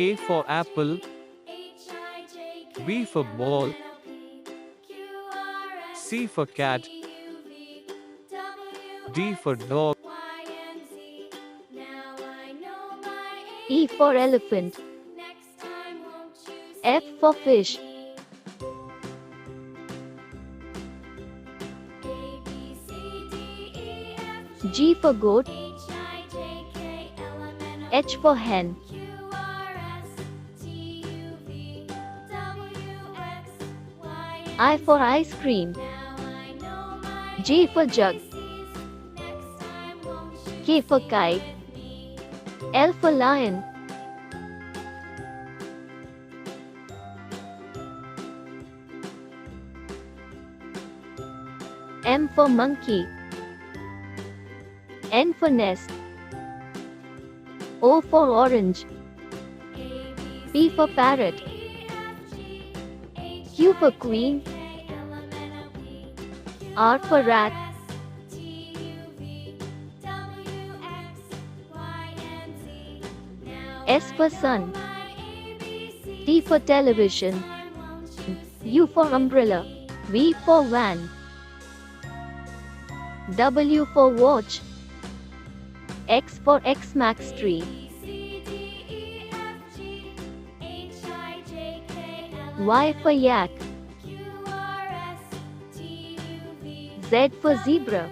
A for apple, B for ball, C for cat, D for dog, E for elephant, F for fish, G for goat, H for hen, I for ice cream, J for jug, K for kite, L for lion, M for monkey, N for nest, O for orange, P for parrot, Q for queen, R for rat, S for sun, T for television, U for umbrella, V for van, W for watch, X for Xmas tree, Y for yak, Z for zebra.